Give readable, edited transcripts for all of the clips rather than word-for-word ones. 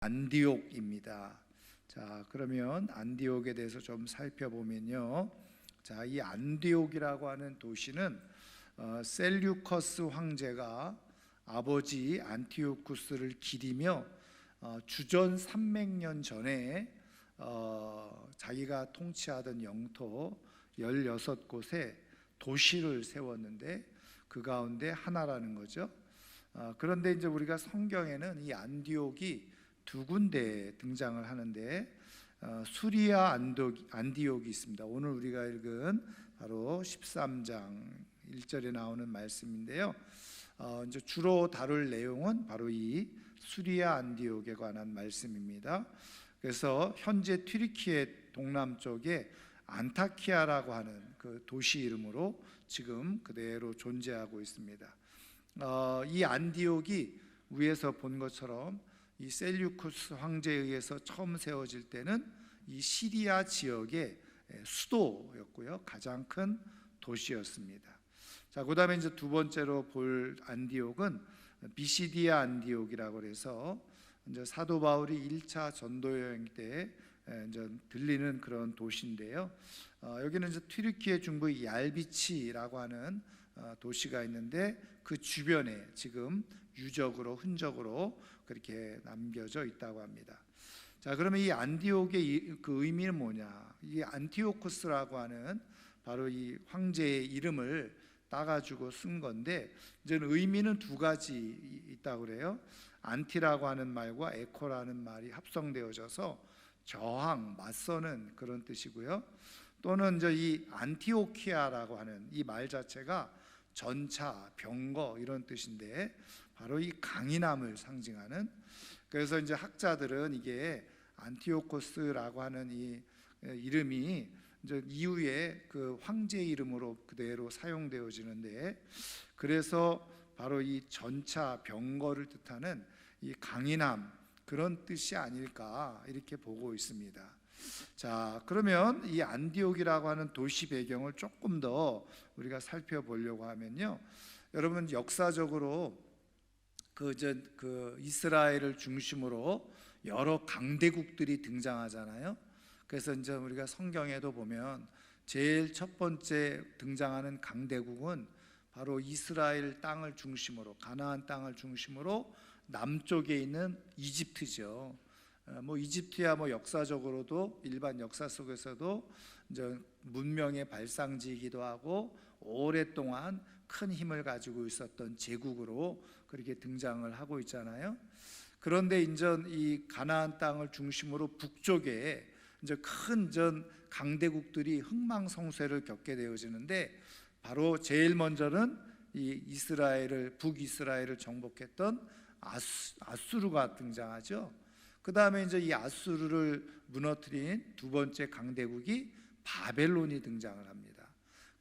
안디옥입니다. 자, 그러면 안디옥에 대해서 좀 살펴보면요. 자, 이 안디옥이라고 하는 도시는 셀류커스 황제가 아버지 안티오쿠스를 기리며 주전 300년 전에 자기가 통치하던 영토 16곳에 도시를 세웠는데 그 가운데 하나라는 거죠. 그런데 이제 우리가 성경에는 이 안디옥이 두 군데 등장을 하는데 수리아 안디옥이 있습니다. 오늘 우리가 읽은 바로 13장 1절에 나오는 말씀인데요. 이제 주로 다룰 내용은 바로 이 수리아 안디옥에 관한 말씀입니다. 그래서 현재 튀르키예 동남쪽에 안타키아라고 하는 그 도시 이름으로 지금 그대로 존재하고 있습니다. 이 안디옥이 위에서 본 것처럼 이 셀류쿠스 황제에 의해서 처음 세워질 때는 이 시리아 지역의 수도였고요, 가장 큰 도시였습니다. 자, 그다음에 이제 두 번째로 볼 안디옥은 비시디아 안디옥이라고 해서 이제 사도 바울이 1차 전도 여행 때 이제 들리는 그런 도시인데요. 여기는 이제 튀르키예 중부의 얄비치라고 하는 도시가 있는데 그 주변에 지금 유적으로 흔적으로 그렇게 남겨져 있다고 합니다. 자, 그러면 이 안디옥의 그 의미는 뭐냐? 이 안티오코스라고 하는 바로 이 황제의 이름을 따가지고 쓴 건데 이제 의미는 두 가지 있다고 그래요. 안티라고 하는 말과 에코라는 말이 합성되어져서 저항, 맞서는 그런 뜻이고요. 또는 이제 이 안티오키아라고 하는 이 말 자체가 전차, 병거 이런 뜻인데 바로 이 강인함을 상징하는, 그래서 이제 학자들은 이게 안티오코스라고 하는 이 이름이 이제 이후에 그 황제 이름으로 그대로 사용되어지는데, 그래서 바로 이 전차, 병거를 뜻하는 이 강인함 그런 뜻이 아닐까 이렇게 보고 있습니다. 자, 그러면 이 안디옥이라고 하는 도시 배경을 조금 더 우리가 살펴보려고 하면요, 여러분 역사적으로 그 이스라엘을 중심으로 여러 강대국들이 등장하잖아요. 그래서 이제 우리가 성경에도 보면 제일 첫 번째 등장하는 강대국은 바로 이스라엘 땅을 중심으로, 가나안 땅을 중심으로 남쪽에 있는 이집트죠. 이집트야 역사적으로도 일반 역사 속에서도 이제 문명의 발상지이기도 하고 오랫동안 큰 힘을 가지고 있었던 제국으로 그렇게 등장을 하고 있잖아요. 그런데 이제 이 가나안 땅을 중심으로 북쪽에 이제 큰 강대국들이 흥망성쇠를 겪게 되어지는데, 바로 제일 먼저는 이 북이스라엘을 정복했던 아수르가 등장하죠. 그 다음에 이제 이 아수르를 무너뜨린 두 번째 강대국이 바벨론이 등장을 합니다.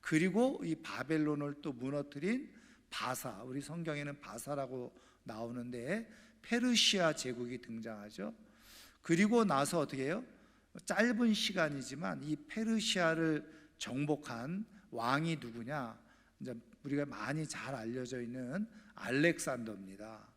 그리고 이 바벨론을 또 무너뜨린 바사, 우리 성경에는 바사라고 나오는데 페르시아 제국이 등장하죠. 그리고 나서 어떻게 해요? 짧은 시간이지만 이 페르시아를 정복한 왕이 누구냐? 이제 우리가 많이 잘 알려져 있는 알렉산더입니다.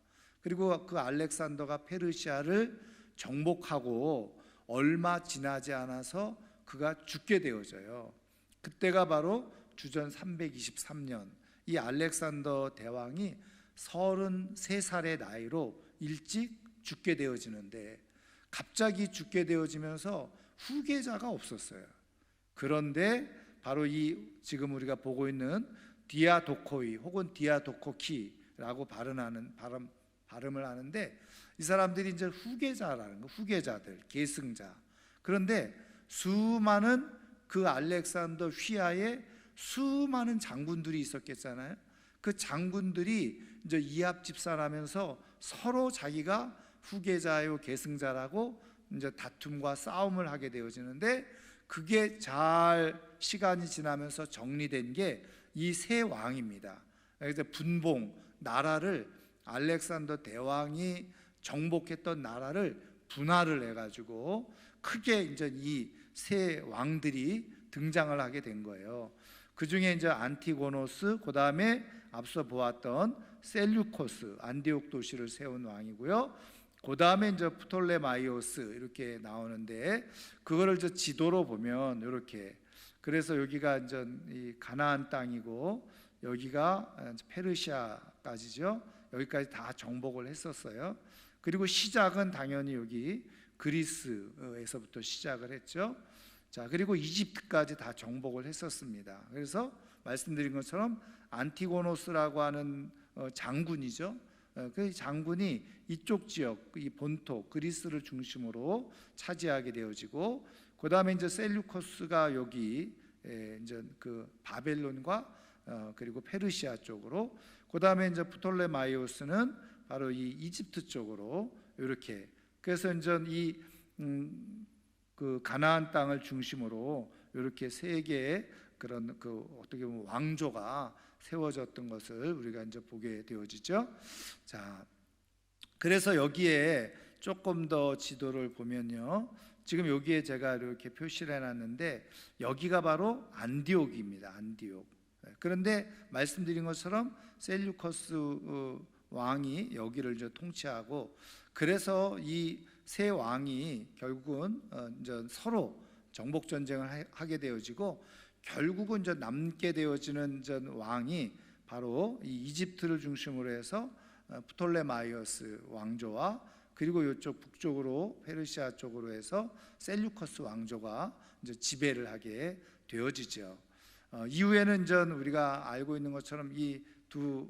그리고 그 알렉산더가 페르시아를 정복하고 얼마 지나지 않아서 그가 죽게 되어져요. 그때가 바로 주전 323년, 이 알렉산더 대왕이 33살의 나이로 일찍 죽게 되어지는데, 갑자기 죽게 되어지면서 후계자가 없었어요. 그런데 바로 이 지금 우리가 보고 있는 디아도코이 혹은 디아도코키라고 발음을 하는데, 이 사람들이 이제 후계자라는 거, 후계자들, 계승자. 그런데 수많은 그 알렉산더 휘하에 수많은 장군들이 있었겠잖아요. 그 장군들이 이제 이합 집산하면서 서로 자기가 후계자요 계승자라고 이제 다툼과 싸움을 하게 되어지는데, 그게 잘 시간이 지나면서 정리된 게 이 세 왕입니다. 그래서 나라를 알렉산더 대왕이 정복했던 나라를 분할을 해가지고 크게 이제 이 세 왕들이 등장을 하게 된 거예요. 그 중에 이제 안티고노스, 그 다음에 앞서 보았던 셀류코스, 안디옥 도시를 세운 왕이고요. 그 다음에 이제 프톨레마이오스 이렇게 나오는데, 그거를 저 지도로 보면 이렇게, 그래서 여기가 이제 이 가나안 땅이고 여기가 페르시아까지죠. 여기까지 다 정복을 했었어요. 그리고 시작은 당연히 여기 그리스에서부터 시작을 했죠. 자, 그리고 이집트까지 다 정복을 했었습니다. 그래서 말씀드린 것처럼 안티고노스라고 하는 장군이죠. 그 장군이 이쪽 지역, 이 본토 그리스를 중심으로 차지하게 되어지고, 그 다음에 이제 셀류커스가 여기 이제 그 바벨론과 그리고 페르시아 쪽으로, 그 다음에 이제 프톨레마이오스는 바로 이 이집트 쪽으로 이렇게. 그래서 이제 이 그 가나안 땅을 중심으로 이렇게 세 개의 그런 그 어떻게 보면 왕조가 세워졌던 것을 우리가 이제 보게 되어지죠. 자, 그래서 여기에 조금 더 지도를 보면요, 지금 여기에 제가 이렇게 표시를 해놨는데 여기가 바로 안디옥입니다. 안디옥. 그런데 말씀드린 것처럼 셀류커스 왕이 여기를 이제 통치하고, 그래서 이 세 왕이 결국은 이제 서로 정복 전쟁을 하게 되어지고, 결국은 이제 남게 되어지는 왕이 바로 이 이집트를 중심으로 해서 프톨레마이오스 왕조와, 그리고 이쪽 북쪽으로 페르시아 쪽으로 해서 셀류커스 왕조가 이제 지배를 하게 되어지죠. 이후에는 이제 우리가 알고 있는 것처럼 이 두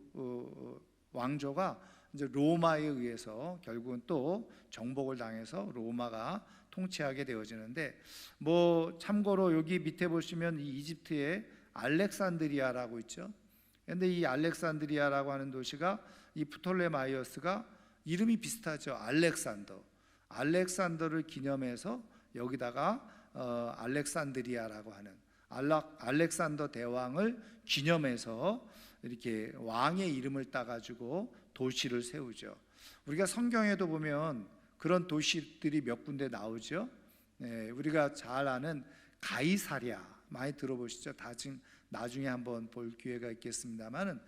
왕조가 이제 로마에 의해서 결국은 또 정복을 당해서 로마가 통치하게 되어지는데, 뭐 참고로 여기 밑에 보시면 이 이집트에 알렉산드리아라고 있죠. 그런데 이 알렉산드리아라고 하는 도시가 이 프톨레마이오스가 이름이 비슷하죠. 알렉산더를 기념해서 여기다가 알렉산드리아라고 하는 알렉산더 대왕을 기념해서 이렇게 왕의 이름을 따가지고 도시를 세우죠. 우리가 성경에도 보면 그런 도시들이 몇 군데 나오죠. 우리가 잘 아는 가이사랴 많이 들어보시죠. 나중에 한번 볼 기회가 있겠습니다만은,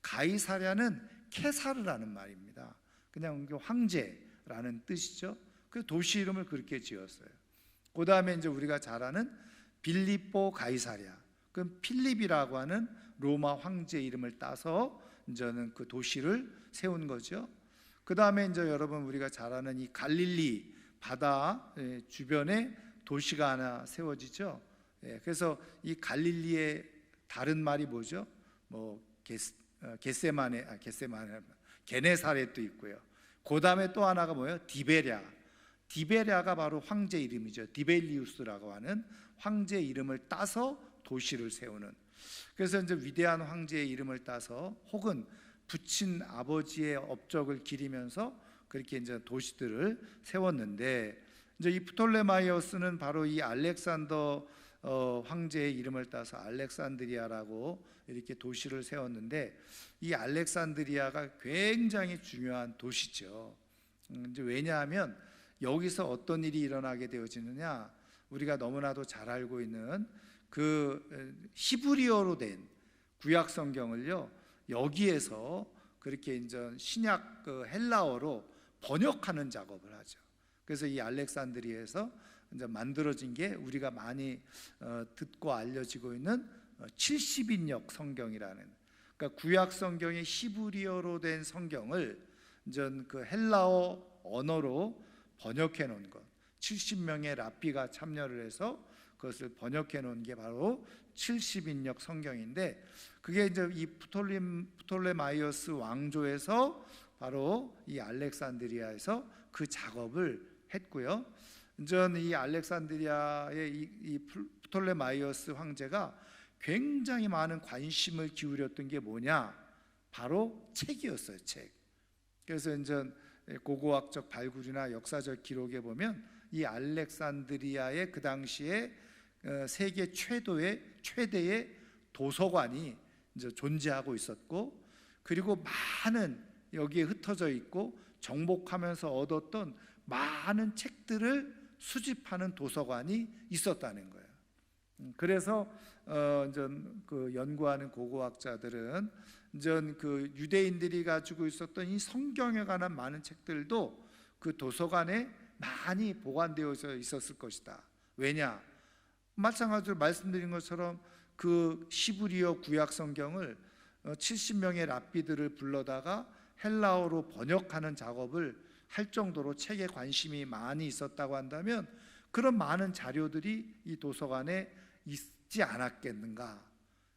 가이사랴는 케사르라는 말입니다. 그냥 황제라는 뜻이죠. 그 도시 이름을 그렇게 지었어요. 그 다음에 이제 우리가 잘 아는 빌립보 가이사랴, 그 필립이라고 하는 로마 황제 이름을 따서 이제는 그 도시를 세운 거죠. 그 다음에 이제 여러분 우리가 잘 아는 이 갈릴리 바다 주변에 도시가 하나 세워지죠. 그래서 이 갈릴리의 다른 말이 뭐죠? 뭐 게네사렛도 있고요. 그 다음에 또 하나가 뭐예요? 디베랴가 바로 황제 이름이죠. 디벨리우스라고 하는 황제 이름을 따서 도시를 세우는. 그래서 이제 위대한 황제의 이름을 따서 혹은 부친 아버지의 업적을 기리면서 그렇게 이제 도시들을 세웠는데, 이제 이 프톨레마이오스는 바로 이 알렉산더 황제의 이름을 따서 알렉산드리아라고 이렇게 도시를 세웠는데, 이 알렉산드리아가 굉장히 중요한 도시죠. 이제 왜냐하면 여기서 어떤 일이 일어나게 되어지느냐, 우리가 너무나도 잘 알고 있는 그 히브리어로 된 구약 성경을요, 여기에서 그렇게 이제 신약 그 헬라어로 번역하는 작업을 하죠. 그래서 이 알렉산드리아에서 이제 만들어진 게 우리가 많이 듣고 알려지고 있는 70인역 성경이라는, 그러니까 구약 성경의 히브리어로 된 성경을 이제 그 헬라어 언어로 번역해 놓은 것, 70명의 랍비가 참여를 해서 그것을 번역해 놓은 게 바로 70인역 성경인데, 그게 이제 이 프톨레마이오스 왕조에서 바로 이 알렉산드리아에서 그 작업을 했고요. 이제 이 알렉산드리아의 이 프톨레마이오스 황제가 굉장히 많은 관심을 기울였던 게 뭐냐, 바로 책이었어요. 책. 그래서 이제 고고학적 발굴이나 역사적 기록에 보면 이 알렉산드리아의 그 당시에 세계 최대의 도서관이 이제 존재하고 있었고, 그리고 많은 여기에 흩어져 있고 정복하면서 얻었던 많은 책들을 수집하는 도서관이 있었다는 거예요. 그래서 이제 그 연구하는 고고학자들은 이제 그 유대인들이 가지고 있었던 이 성경에 관한 많은 책들도 그 도서관에 많이 보관되어져 있었을 것이다. 왜냐? 마찬가지로 말씀드린 것처럼 그 시브리어 구약 성경을 70명의 랍비들을 불러다가 헬라어로 번역하는 작업을 할 정도로 책에 관심이 많이 있었다고 한다면 그런 많은 자료들이 이 도서관에 있지 않았겠는가.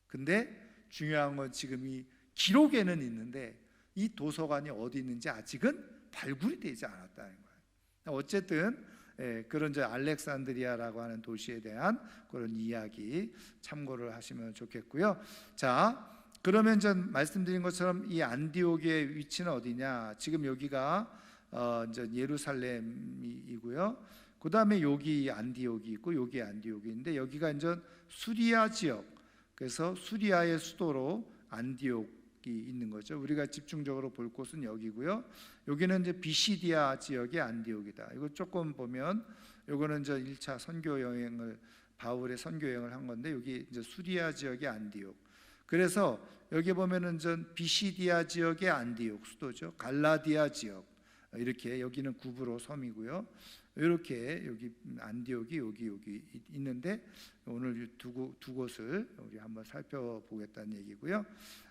근데 중요한 건 지금 이 기록에는 있는데 이 도서관이 어디 있는지 아직은 발굴이 되지 않았다는 거예요. 어쨌든 그런 알렉산드리아라고 하는 도시에 대한 그런 이야기 참고를 하시면 좋겠고요. 자, 그러면 전 말씀드린 것처럼 이 안디옥의 위치는 어디냐? 지금 여기가 이제 예루살렘이고요. 그 다음에 여기 안디옥이 있고 여기 안디옥이 있는데 여기가 이제 수리아 지역. 그래서 수리아의 수도로 안디옥이 있는 거죠. 우리가 집중적으로 볼 곳은 여기고요. 여기는 이제 비시디아 지역의 안디옥이다. 이거 조금 보면 요거는 이제 1차 선교 여행을 바울의 선교 여행을 한 건데 여기 이제 수리아 지역의 안디옥. 그래서 여기 보면은 전 비시디아 지역의 안디옥 수도죠. 갈라디아 지역 이렇게 여기는 구브로 섬이고요. 이렇게 여기 안디옥이 여기 있는데 오늘 두 곳을 우리 한번 살펴보겠다는 얘기고요.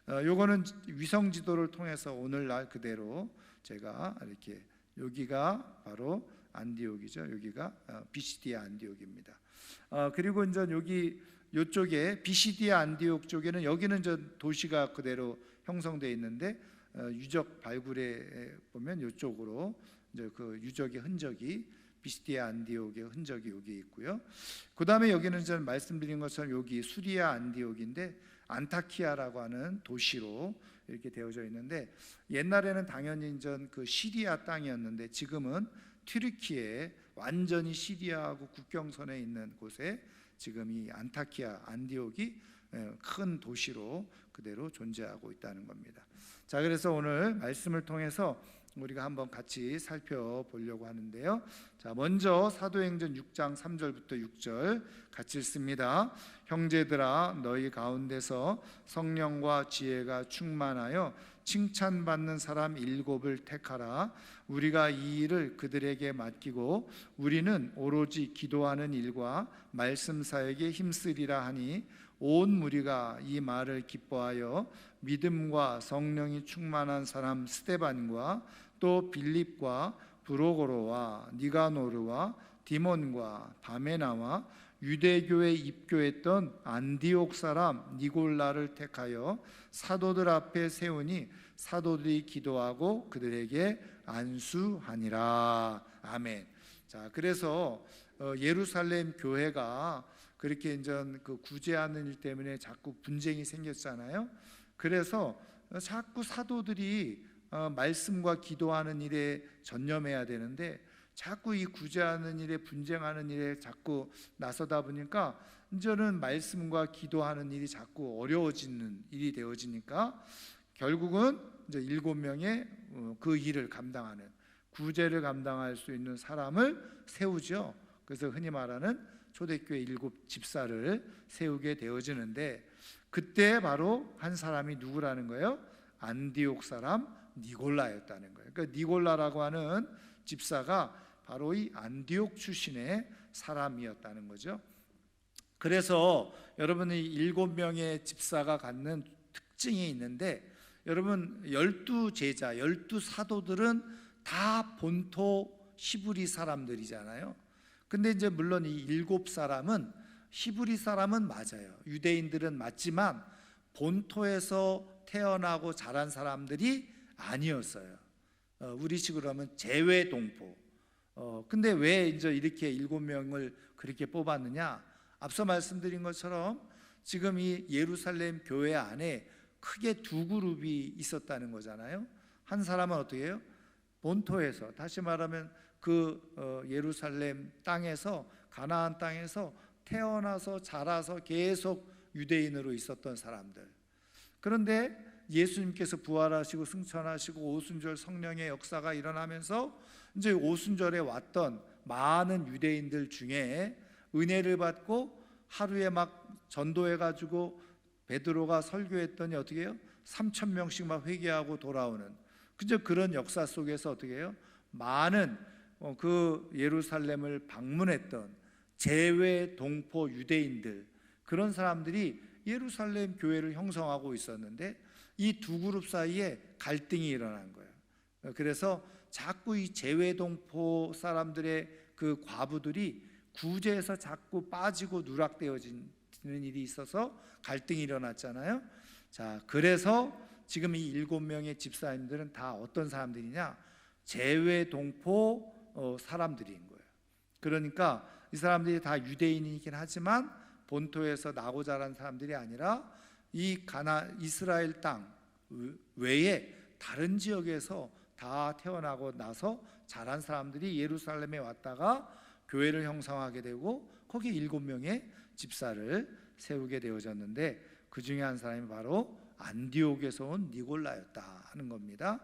요거는 위성 지도를 통해서 오늘날 그대로 제가 이렇게 여기가 바로 안디옥이죠. 여기가 비시디아 안디옥입니다. 그리고 이제 여기 이쪽에 비시디아 안디옥 쪽에는 여기는 저 도시가 그대로 형성되어 있는데 유적 발굴에 보면 이쪽으로 이제 그 유적의 흔적이 비시디아 안디옥의 흔적이 여기 있고요. 그 다음에 여기는 전 말씀드린 것처럼 여기 수리아 안디옥인데 안타키아라고 하는 도시로 이렇게 되어져 있는데 옛날에는 당연히 전 그 시리아 땅이었는데 지금은 튀르키예 완전히 시리아하고 국경선에 있는 곳에 지금 이 안타키아 안디옥이 큰 도시로 그대로 존재하고 있다는 겁니다. 자, 그래서 오늘 말씀을 통해서 우리가 한번 같이 살펴보려고 하는데요. 자, 먼저 사도행전 6장 3절부터 6절 같이 읽습니다. 형제들아 너희 가운데서 성령과 지혜가 충만하여 칭찬받는 사람 7을 택하라. 우리가 이 일을 그들에게 맡기고 우리는 오로지 기도하는 일과 말씀 사역에 힘쓰리라 하니 온 무리가 이 말을 기뻐하여 믿음과 성령이 충만한 사람 스데반과 또 빌립과 브로고로와 니가노르와 디몬과 바메나와 유대교에 입교했던 안디옥 사람 니골라를 택하여 사도들 앞에 세우니 사도들이 기도하고 그들에게 안수하니라. 아멘. 자, 그래서 예루살렘 교회가 그렇게 이제 그 구제하는 일 때문에 자꾸 분쟁이 생겼잖아요. 그래서 자꾸 사도들이 말씀과 기도하는 일에 전념해야 되는데 자꾸 이 구제하는 일에 분쟁하는 일에 자꾸 나서다 보니까 이제는 말씀과 기도하는 일이 자꾸 어려워지는 일이 되어지니까 결국은 이제 7명의 그 일을 감당하는 구제를 감당할 수 있는 사람을 세우죠. 그래서 흔히 말하는 초대교회 7 집사를 세우게 되어지는데 그때 바로 한 사람이 누구라는 거예요? 안디옥 사람 니골라였다는 거예요. 그러니까 니골라라고 하는 집사가 바로 이 안디옥 출신의 사람이었다는 거죠. 그래서 여러분이 7명의 집사가 갖는 특징이 있는데 여러분 12제자, 12사도들은 다 본토 히브리 사람들이잖아요. 근데 이제 물론 이 7사람은 히브리 사람은 맞아요. 유대인들은 맞지만 본토에서 태어나고 자란 사람들이 아니었어요. 우리식으로 하면 재외 동포. 근데 왜 이제 이렇게 7명을 그렇게 뽑았느냐? 앞서 말씀드린 것처럼 지금 이 예루살렘 교회 안에 크게 두 그룹이 있었다는 거잖아요. 한 사람은 어떻게 해요? 본토에서, 다시 말하면 그 예루살렘 땅에서, 가나안 땅에서 태어나서 자라서 계속 유대인으로 있었던 사람들. 그런데 예수님께서 부활하시고 승천하시고 오순절 성령의 역사가 일어나면서 이제 오순절에 왔던 많은 유대인들 중에 은혜를 받고 하루에 막 전도해가지고 베드로가 설교했더니 어떻게 해요? 3,000명씩 막 회개하고 돌아오는 그저 그런 역사 속에서 어떻게 해요? 많은 그 예루살렘을 방문했던 재외 동포 유대인들, 그런 사람들이 예루살렘 교회를 형성하고 있었는데 이 두 그룹 사이에 갈등이 일어난 거예요. 그래서 자꾸 이 재외 동포 사람들의 그 과부들이 구제에서 자꾸 빠지고 누락되어지는 일이 있어서 갈등이 일어났잖아요. 자, 그래서 지금 이 7명의 집사님들은 다 어떤 사람들이냐? 재외 동포 사람들인 거예요. 그러니까 이 사람들이 다 유대인이긴 하지만 본토에서 나고 자란 사람들이 아니라 이 이스라엘 땅 외에 다른 지역에서 다 태어나고 나서 자란 사람들이 예루살렘에 왔다가 교회를 형성하게 되고 거기에 7명의 집사를 세우게 되어졌는데 그 중에 한 사람이 바로 안디옥에서 온 니골라였다 하는 겁니다.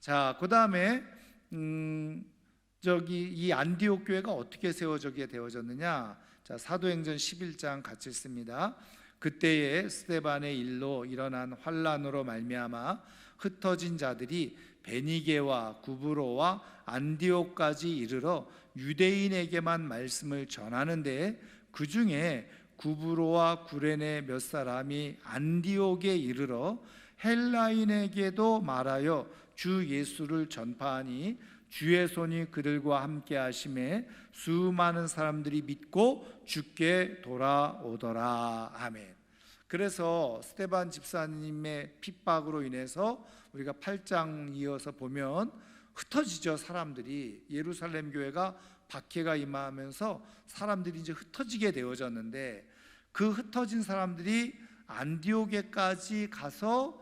자, 그 다음에 이 안디옥 교회가 어떻게 세워지게 되어졌느냐? 자, 사도행전 11장 같이 읽습니다. 그때에 스데반의 일로 일어난 환란으로 말미암아 흩어진 자들이 베니게와 구브로와 안디옥까지 이르러 유대인에게만 말씀을 전하는데 그 중에 구브로와 구레네 몇 사람이 안디옥에 이르러 헬라인에게도 말하여 주 예수를 전파하니 주의 손이 그들과 함께 하심에 수많은 사람들이 믿고 주께 돌아오더라. 아멘. 그래서 스데반 집사님의 핍박으로 인해서 우리가 8장 이어서 보면 흩어지죠. 사람들이 예루살렘 교회가 박해가 임하면서 사람들이 이제 흩어지게 되어졌는데 그 흩어진 사람들이 안디옥에까지 가서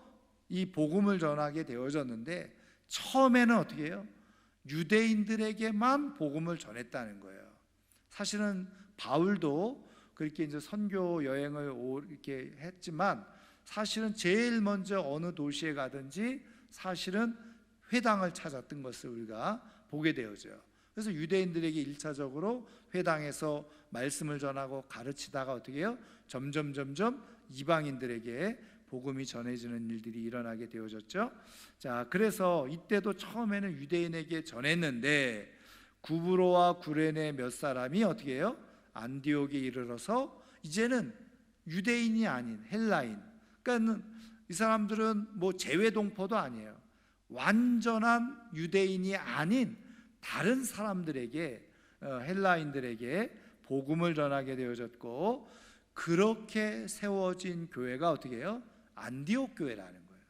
이 복음을 전하게 되어졌는데 처음에는 어떻게 해요? 유대인들에게만 복음을 전했다는 거예요. 사실은 바울도 그렇게 이제 선교 여행을 이렇게 했지만 사실은 제일 먼저 어느 도시에 가든지 사실은 회당을 찾았던 것을 우리가 보게 되어져요. 그래서 유대인들에게 1차적으로 회당에서 말씀을 전하고 가르치다가 어떻게 해요? 점점 이방인들에게 복음이 전해지는 일들이 일어나게 되어졌죠. 자, 그래서 이때도 처음에는 유대인에게 전했는데 구브로와 구레네 몇 사람이 어떻게 해요? 안디옥에 이르러서 이제는 유대인이 아닌 헬라인, 그러니까 이 사람들은 뭐 재외 동포도 아니에요. 완전한 유대인이 아닌 다른 사람들에게, 헬라인들에게 복음을 전하게 되어졌고, 그렇게 세워진 교회가 어떻게 해요? 안디옥 교회라는 거예요.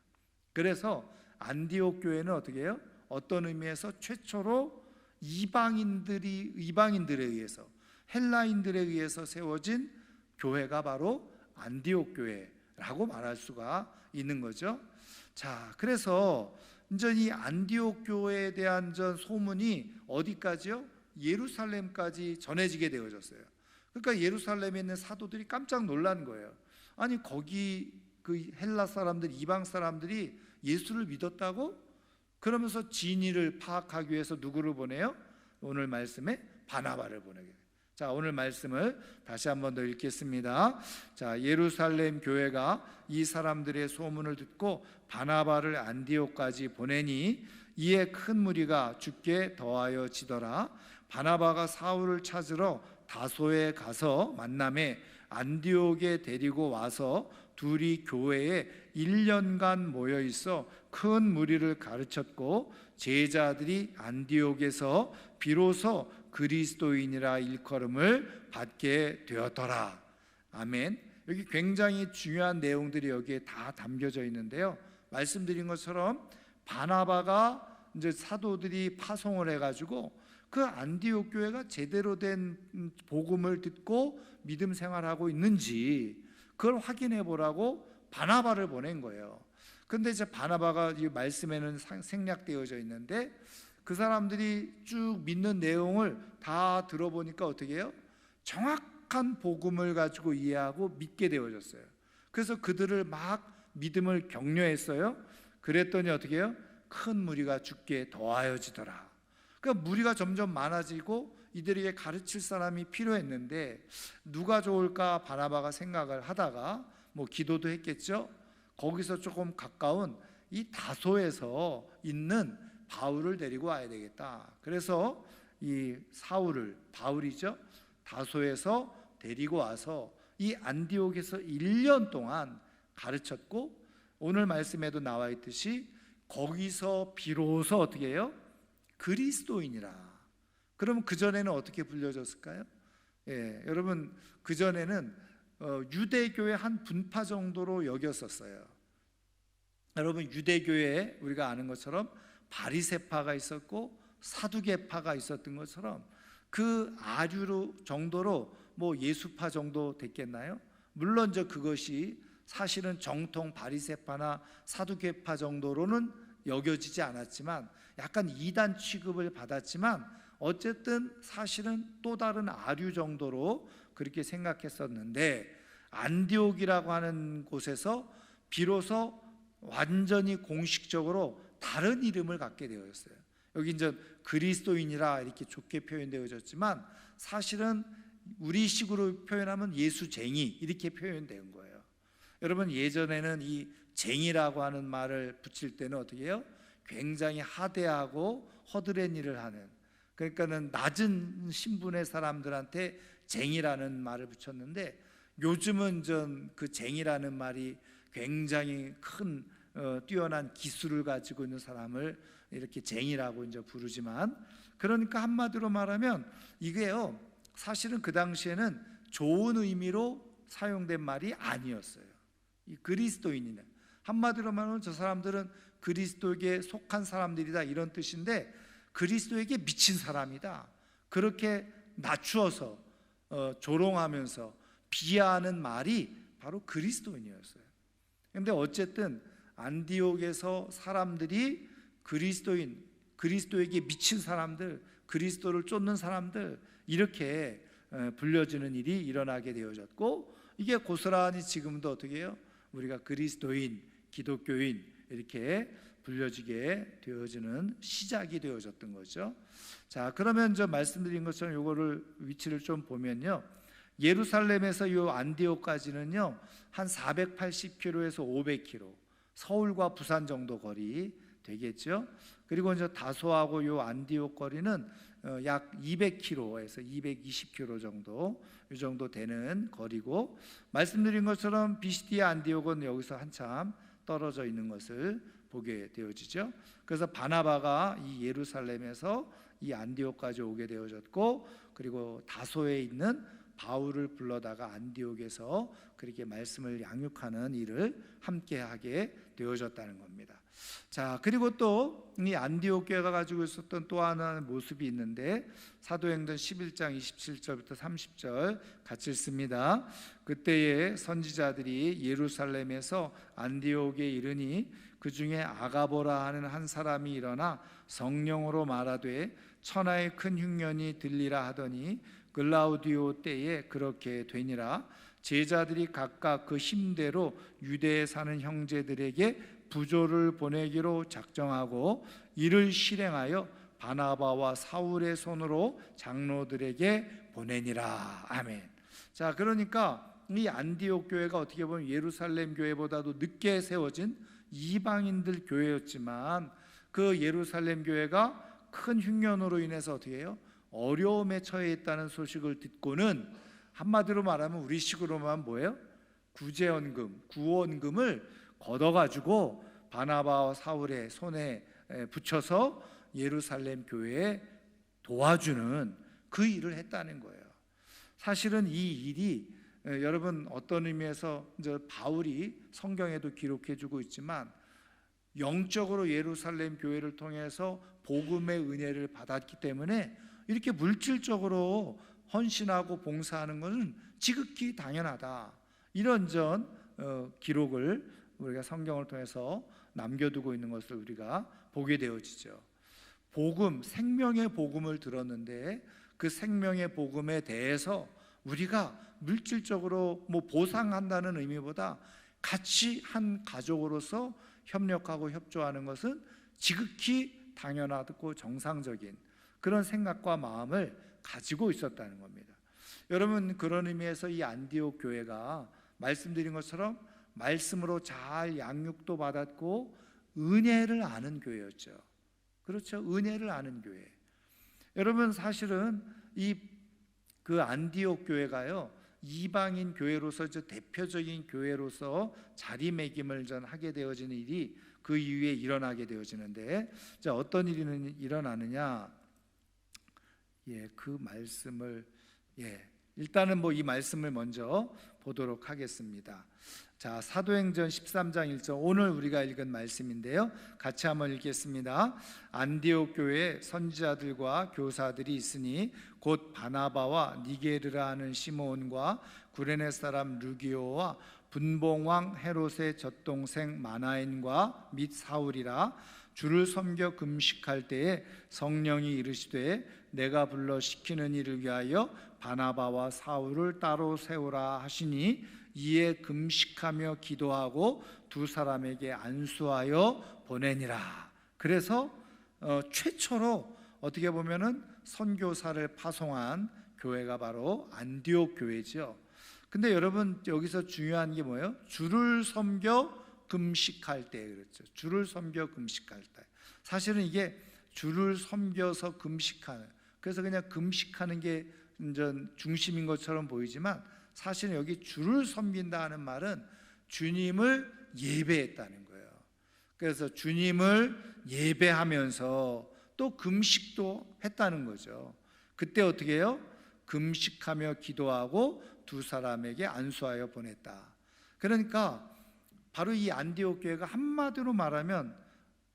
그래서 안디옥 교회는 어떻게 해요? 어떤 의미에서 최초로 이방인들에 의해서, 헬라인들에 의해서 세워진 교회가 바로 안디옥 교회라고 말할 수가 있는 거죠. 자, 그래서 이제 이 안디옥 교회에 대한 소문이 어디까지요? 예루살렘까지 전해지게 되어졌어요. 그러니까 예루살렘에 있는 사도들이 깜짝 놀란 거예요. 아니, 거기 그 헬라 사람들, 이방 사람들이 예수를 믿었다고? 그러면서 진위를 파악하기 위해서 누구를 보내요? 오늘 말씀에 바나바를 보내게 돼요. 자, 오늘 말씀을 다시 한번 더 읽겠습니다. 자, 예루살렘 교회가 이 사람들의 소문을 듣고 바나바를 안디옥까지 보내니 이에 큰 무리가 주께 더하여 지더라. 바나바가 사울을 찾으러 다소에 가서 만남에 안디옥에 데리고 와서 둘이 교회에 1년간 모여 있어 큰 무리를 가르쳤고 제자들이 안디옥에서 비로소 그리스도인이라 일컬음을 받게 되었더라. 아멘. 여기 굉장히 중요한 내용들이 여기에 다 담겨져 있는데요. 말씀드린 것처럼 바나바가 이제 사도들이 파송을 해가지고 그 안디옥 교회가 제대로 된 복음을 듣고 믿음 생활하고 있는지 그걸 확인해 보라고 바나바를 보낸 거예요. 근데 이제 바나바가 이 말씀에는 생략되어져 있는데 그 사람들이 쭉 믿는 내용을 다 들어보니까 어떻게 해요? 정확한 복음을 가지고 이해하고 믿게 되어졌어요. 그래서 그들을 막 믿음을 격려했어요. 그랬더니 어떻게 해요? 큰 무리가 주께 더하여지더라. 그러니까 무리가 점점 많아지고 이들에게 가르칠 사람이 필요했는데 누가 좋을까 바나바가 생각을 하다가 뭐 기도도 했겠죠. 거기서 조금 가까운 이 다소에서 있는 바울을 데리고 와야 되겠다. 그래서 이 바울이죠, 다소에서 데리고 와서 이 안디옥에서 1년 동안 가르쳤고, 오늘 말씀에도 나와 있듯이 거기서 비로소 어떻게 해요? 그리스도인이라. 그럼 그전에는 어떻게 불려졌을까요? 여러분, 그전에는 유대교의 한 분파 정도로 여겼었어요. 여러분, 유대교에 우리가 아는 것처럼 바리새파가 있었고 사두개파가 있었던 것처럼 그 아류 정도로 예수파 정도 됐겠나요? 물론 그것이 사실은 정통 바리새파나 사두개파 정도로는 여겨지지 않았지만 약간 이단 취급을 받았지만 어쨌든 사실은 또 다른 아류 정도로 그렇게 생각했었는데, 안디옥이라고 하는 곳에서 비로소 완전히 공식적으로 다른 이름을 갖게 되었어요. 여기 이제 그리스도인이라 이렇게 좋게 표현되어졌지만 사실은 우리식으로 표현하면 예수쟁이 이렇게 표현된 거예요. 여러분, 예전에는 이 쟁이라고 하는 말을 붙일 때는 어떻게 해요? 굉장히 하대하고 허드렛 일을 하는, 그러니까는 낮은 신분의 사람들한테 쟁이라는 말을 붙였는데, 요즘은 그 쟁이라는 말이 굉장히 큰 뛰어난 기술을 가지고 있는 사람을 이렇게 쟁이라고 이제 부르지만, 그러니까 한마디로 말하면 이게요, 사실은 그 당시에는 좋은 의미로 사용된 말이 아니었어요. 이 그리스도인이네, 한마디로 말하면 저 사람들은 그리스도에게 속한 사람들이다 이런 뜻인데, 그리스도에게 미친 사람이다, 그렇게 낮추어서 조롱하면서 비하하는 말이 바로 그리스도인이었어요. 그런데 어쨌든 안디옥에서 사람들이 그리스도에게 미친 사람들, 그리스도를 쫓는 사람들 이렇게 불려지는 일이 일어나게 되어졌고, 이게 고스란히 지금도 어떻게 해요? 우리가 그리스도인, 기독교인 이렇게 불려지게 되어지는 시작이 되어졌던 거죠. 자, 그러면 저 말씀드린 것처럼 요거를 위치를 좀 보면요, 예루살렘에서 요 안디옥까지는요 한 480km에서 500km, 서울과 부산 정도 거리 되겠죠. 그리고 이제 다소하고 요 안디옥 거리는 약 200km에서 220km 정도, 이 정도 되는 거리고, 말씀드린 것처럼 비시디아 안디옥은 여기서 한참 떨어져 있는 것을 보게 되어지죠. 그래서 바나바가 이 예루살렘에서 이 안디옥까지 오게 되어졌고, 그리고 다소에 있는 바울을 불러다가 안디옥에서 그렇게 말씀을 양육하는 일을 함께 하게 되어졌다는 겁니다. 자, 그리고 또 이 안디옥 교회가 가지고 있었던 또 하나의 모습이 있는데, 사도행전 11장 27절부터 30절 같이 읽습니다. 그때에 선지자들이 예루살렘에서 안디옥에 이르니 그 중에 아가보라 하는 한 사람이 일어나 성령으로 말하되 천하의 큰 흉년이 들리라 하더니 글라우디오 때에 그렇게 되니라. 제자들이 각각 그 힘대로 유대에 사는 형제들에게 부조를 보내기로 작정하고 이를 실행하여 바나바와 사울의 손으로 장로들에게 보내니라. 아멘. 자, 그러니까 이 안디옥 교회가 어떻게 보면 예루살렘 교회보다도 늦게 세워진 이방인들 교회였지만, 그 예루살렘 교회가 큰 흉년으로 인해서 어떻게 해요? 어려움에 처해 있다는 소식을 듣고는 한마디로 말하면 우리식으로만 뭐예요? 구원금을 걷어가지고 바나바와 사울의 손에 붙여서 예루살렘 교회에 도와주는 그 일을 했다는 거예요. 사실은 이 일이 여러분 어떤 의미에서 이제 바울이 성경에도 기록해주고 있지만, 영적으로 예루살렘 교회를 통해서 복음의 은혜를 받았기 때문에 이렇게 물질적으로 헌신하고 봉사하는 것은 지극히 당연하다, 이런 기록을 우리가 성경을 통해서 남겨두고 있는 것을 우리가 보게 되어지죠. 복음, 생명의 복음을 들었는데 그 생명의 복음에 대해서 우리가 물질적으로 보상한다는 의미보다 같이 한 가족으로서 협력하고 협조하는 것은 지극히 당연하고 정상적인 그런 생각과 마음을 가지고 있었다는 겁니다. 여러분, 그런 의미에서 이 안디옥 교회가 말씀드린 것처럼 말씀으로 잘 양육도 받았고 은혜를 아는 교회였죠. 그렇죠? 은혜를 아는 교회. 여러분 사실은 그 안디옥 교회가요, 이방인 교회로서 대표적인 교회로서 자리매김을 하게 되어지는 일이 그 이후에 일어나게 되어지는데, 자, 어떤 일이 일어나느냐? 그 말씀을 일단은 이 말씀을 먼저 보도록 하겠습니다. 자, 사도행전 13장 1절, 오늘 우리가 읽은 말씀인데요, 같이 한번 읽겠습니다. 안디옥 교회에 선지자들과 교사들이 있으니 곧 바나바와 니게르라 하는 시므온과 구레네 사람 루기오와 분봉왕 헤롯의 젖동생 마나엔과 및 사울이라. 주를 섬겨 금식할 때에 성령이 이르시되 내가 불러 시키는 일을 위하여 바나바와 사울을 따로 세우라 하시니, 이에 금식하며 기도하고 두 사람에게 안수하여 보내니라. 그래서 최초로 어떻게 보면은 선교사를 파송한 교회가 바로 안디옥 교회죠. 근데 여러분 여기서 중요한 게 뭐예요? 주를 섬겨 금식할 때, 그렇죠? 주를 섬겨 금식할 때. 사실은 이게 주를 섬겨서 금식하는, 그래서 그냥 금식하는 게 중심인 것처럼 보이지만, 사실은 여기 주를 섬긴다 하는 말은 주님을 예배했다는 거예요. 그래서 주님을 예배하면서 또 금식도 했다는 거죠. 그때 어떻게 해요? 금식하며 기도하고 두 사람에게 안수하여 보냈다. 그러니까 바로 이 안디옥 교회가 한마디로 말하면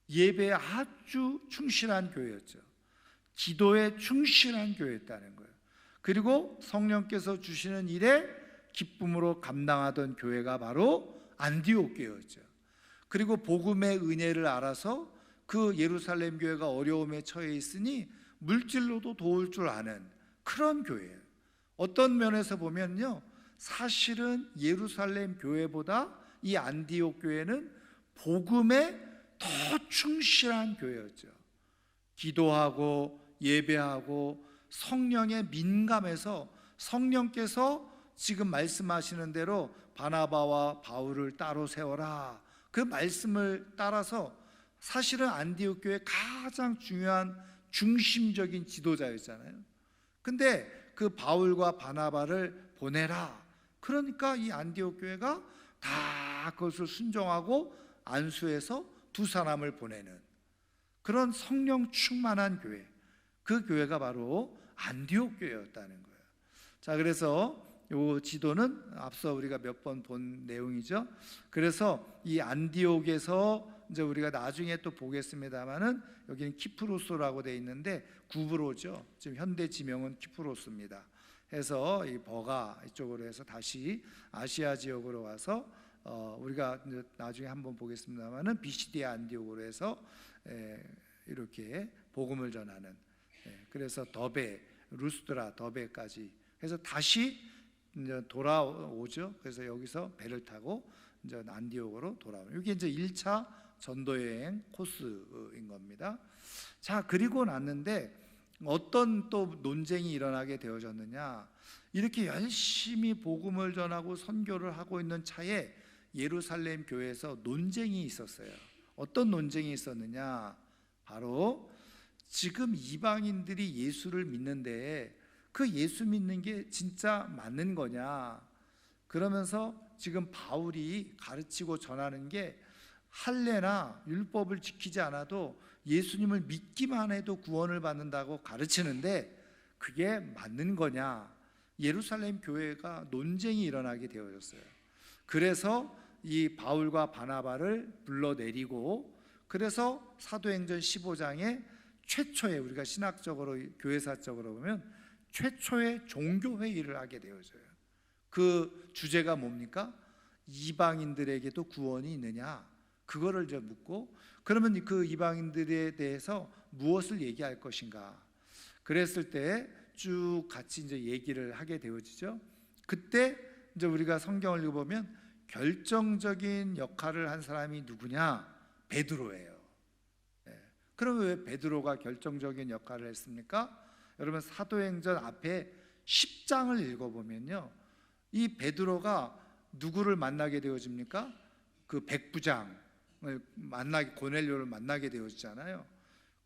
예배에 아주 충실한 교회였죠. 기도에 충실한 교회였다는 거예요. 그리고 성령께서 주시는 일에 기쁨으로 감당하던 교회가 바로 안디옥 교회였죠. 그리고 복음의 은혜를 알아서 그 예루살렘 교회가 어려움에 처해 있으니 물질로도 도울 줄 아는 그런 교회예요. 어떤 면에서 보면요, 사실은 예루살렘 교회보다 이 안디옥 교회는 복음에 더 충실한 교회였죠. 기도하고 예배하고 성령에 민감해서 성령께서 지금 말씀하시는 대로 바나바와 바울을 따로 세워라, 그 말씀을 따라서 사실은 안디옥 교회 가장 중요한 중심적인 지도자였잖아요. 근데 그 바울과 바나바를 보내라, 그러니까 이 안디옥 교회가 다 그것을 순종하고 안수해서 두 사람을 보내는 그런 성령 충만한 교회, 그 교회가 바로 안디옥 교회였다는 거예요. 자, 그래서 이 지도는 앞서 우리가 몇 번 본 내용이죠. 그래서 이 안디옥에서 이제 우리가 나중에 또 보겠습니다만은 여기는 키프로스라고 되어 있는데 구브로죠. 지금 현대 지명은 키프로스입니다. 해서 이 버가 이쪽으로 해서 다시 아시아 지역으로 와서 우리가 이제 나중에 한번 보겠습니다만은 비시디아 안디옥으로 해서 이렇게 복음을 전하는, 그래서 더베, 루스드라, 더베까지 해서 다시 이제 돌아오죠. 그래서 여기서 배를 타고 이제 안디옥으로 돌아오는, 이게 이제 1차 전도 여행 코스인 겁니다. 자, 그리고 났는데 어떤 또 논쟁이 일어나게 되어졌느냐? 이렇게 열심히 복음을 전하고 선교를 하고 있는 차에 예루살렘 교회에서 논쟁이 있었어요. 어떤 논쟁이 있었느냐? 바로 지금 이방인들이 예수를 믿는데 그 예수 믿는 게 진짜 맞는 거냐? 그러면서 지금 바울이 가르치고 전하는 게 할례나 율법을 지키지 않아도 예수님을 믿기만 해도 구원을 받는다고 가르치는데 그게 맞는 거냐? 예루살렘 교회가 논쟁이 일어나게 되어졌어요. 그래서 이 바울과 바나바를 불러내리고, 그래서 사도행전 15장에 최초의, 우리가 신학적으로 교회사적으로 보면 최초의 종교회의를 하게 되어져요. 그 주제가 뭡니까? 이방인들에게도 구원이 있느냐? 그거를 이제 묻고, 그러면 그 이방인들에 대해서 무엇을 얘기할 것인가? 그랬을 때 쭉 같이 이제 얘기를 하게 되어지죠. 그때 이제 우리가 성경을 읽어보면 결정적인 역할을 한 사람이 누구냐? 베드로예요. 그럼 왜 베드로가 결정적인 역할을 했습니까? 여러분 사도행전 앞에 10장을 읽어보면요, 이 베드로가 누구를 만나게 되어집니까? 그 백부장을 만나게, 고넬료를 만나게 되어지잖아요.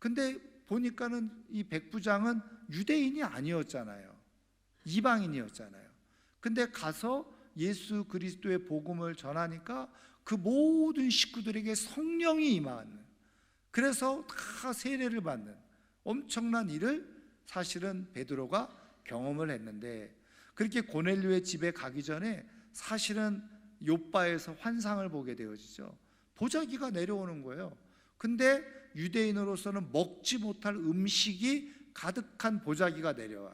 근데 보니까는 이 백부장은 유대인이 아니었잖아요. 이방인이었잖아요. 근데 가서 예수 그리스도의 복음을 전하니까 그 모든 식구들에게 성령이 임하는, 그래서 다 세례를 받는 엄청난 일을 사실은 베드로가 경험을 했는데, 그렇게 고넬료의 집에 가기 전에 사실은 욥바에서 환상을 보게 되어지죠. 보자기가 내려오는 거예요. 근데 유대인으로서는 먹지 못할 음식이 가득한 보자기가 내려와.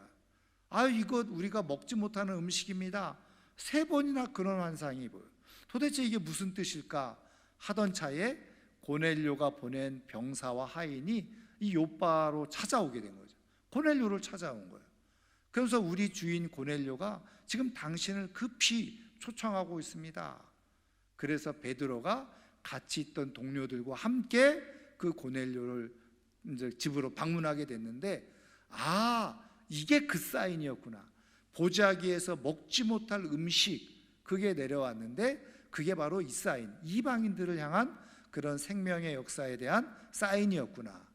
이거 우리가 먹지 못하는 음식입니다. 3번이나 그런 환상이 보여요. 도대체 이게 무슨 뜻일까 하던 차에 고넬료가 보낸 병사와 하인이 이 욥바로 찾아오게 된 거죠. 고넬료를 찾아온 거예요. 그래서 우리 주인 고넬료가 지금 당신을 급히 초청하고 있습니다. 그래서 베드로가 같이 있던 동료들과 함께 그 고넬료를 이제 집으로 방문하게 됐는데, 이게 그 사인이었구나. 보자기에서 먹지 못할 음식, 그게 내려왔는데 그게 바로 이 사인, 이방인들을 향한 그런 생명의 역사에 대한 사인이었구나.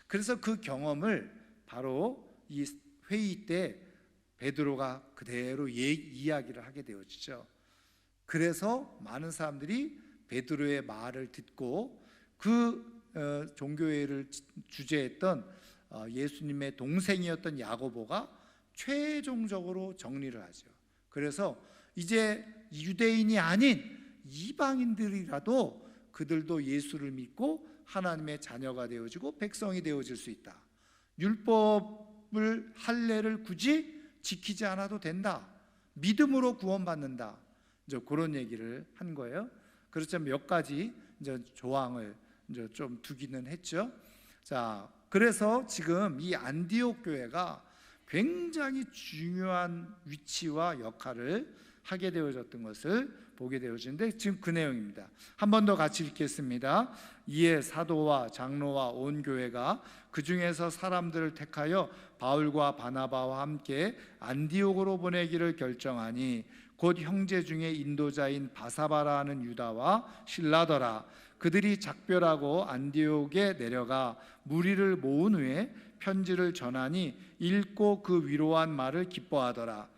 그래서 그 경험을 바로 이 회의 때 베드로가 그대로 이야기를 하게 되어지죠. 그래서 많은 사람들이 베드로의 말을 듣고 그 종교회를 주재했던 예수님의 동생이었던 야고보가 최종적으로 정리를 하죠. 그래서 이제 유대인이 아닌 이방인들이라도 그들도 예수를 믿고 하나님의 자녀가 되어지고 백성이 되어질 수 있다. 율법을 할례를 굳이 지키지 않아도 된다. 믿음으로 구원받는다. 이제 그런 얘기를 한 거예요. 그렇죠. 몇 가지 이제 조항을 이제 좀 두기는 했죠. 자, 그래서 지금 이 안디옥 교회가 굉장히 중요한 위치와 역할을 하게 되어졌던 것을 보게 되어지는데, 지금 그 내용입니다. 한 번 더 같이 읽겠습니다. 이에 사도와 장로와 온 교회가 그 중에서 사람들을 택하여 바울과 바나바와 함께 안디옥으로 보내기를 결정하니, 곧 형제 중에 인도자인 바사바라 하는 유다와 실라더라. 그들이 작별하고 안디옥에 내려가 무리를 모은 후에 편지를 전하니 읽고 그 위로한 말을 기뻐하더라.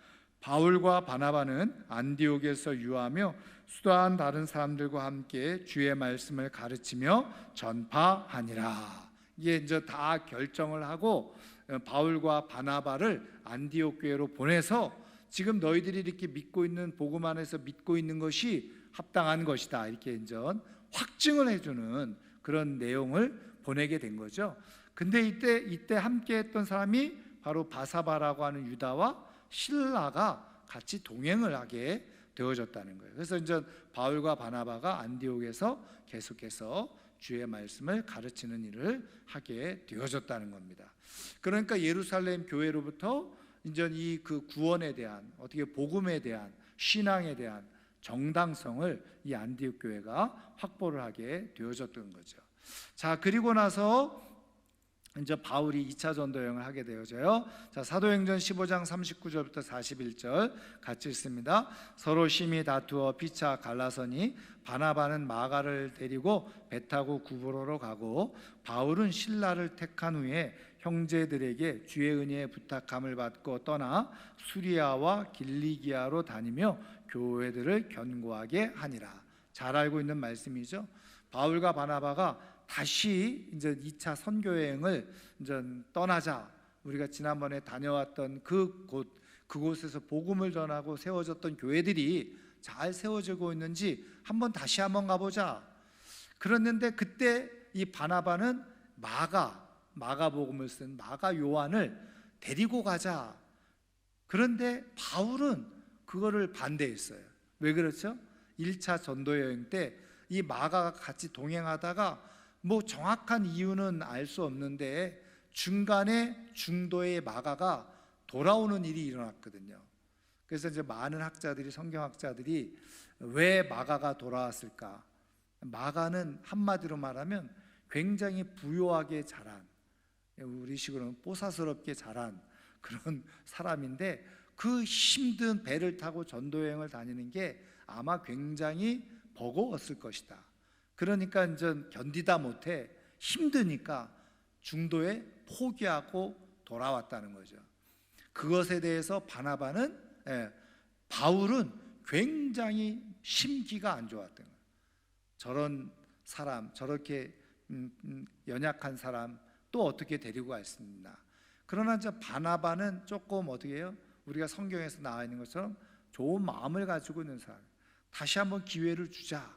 바울과 바나바는 안디옥에서 유하며 수다한 다른 사람들과 함께 주의 말씀을 가르치며 전파하니라. 이게 이제 다 결정을 하고 바울과 바나바를 안디옥 교회로 보내서 지금 너희들이 이렇게 믿고 있는 복음 안에서 믿고 있는 것이 합당한 것이다, 이렇게 이제 확증을 해주는 그런 내용을 보내게 된 거죠. 근데 이때 함께 했던 사람이 바로 바사바라고 하는 유다와 실라가 같이 동행을 하게 되어졌다는 거예요. 그래서 이제 바울과 바나바가 안디옥에서 계속해서 주의 말씀을 가르치는 일을 하게 되어졌다는 겁니다. 그러니까 예루살렘 교회로부터 이제 이 그 구원에 대한, 어떻게 복음에 대한, 신앙에 대한 정당성을 이 안디옥 교회가 확보를 하게 되어졌던 거죠. 자, 그리고 나서 이제 바울이 2차 전도 여행을 하게 되어져요. 자, 사도행전 15장 39절부터 41절 같이 읽습니다. 서로 심히 다투어 피차 갈라서니 바나바는 마가를 데리고 배 타고 구브로로 가고, 바울은 실라를 택한 후에 형제들에게 주의 은혜에 부탁함을 받고 떠나 수리아와 길리기아로 다니며 교회들을 견고하게 하니라. 잘 알고 있는 말씀이죠. 바울과 바나바가 다시 이제 2차 선교 여행을 이제 떠나자, 우리가 지난번에 다녀왔던 그곳에서 복음을 전하고 세워졌던 교회들이 잘 세워지고 있는지 다시 한번 가보자. 그랬는데 그때 이 바나바는 마가복음을 쓴 마가 요한을 데리고 가자. 그런데 바울은 그거를 반대했어요. 왜 그렇죠? 1차 전도 여행 때 이 마가가 같이 동행하다가 정확한 이유는 알 수 없는데 중간에 중도의 마가가 돌아오는 일이 일어났거든요. 그래서 이제 많은 성경학자들이 왜 마가가 돌아왔을까? 마가는 한마디로 말하면 굉장히 부유하게 자란, 우리식으로는 뽀사스럽게 자란 그런 사람인데, 그 힘든 배를 타고 전도여행을 다니는 게 아마 굉장히 버거웠을 것이다. 그러니까 이제 견디다 못해 힘드니까 중도에 포기하고 돌아왔다는 거죠. 그것에 대해서 바나바는 바울은 굉장히 심기가 안 좋았던 거예요. 저런 사람, 저렇게 연약한 사람 또 어떻게 데리고 갔습니다. 그러나 저 바나바는 조금 어떻게 해요? 우리가 성경에서 나와 있는 것처럼 좋은 마음을 가지고 있는 사람, 다시 한번 기회를 주자.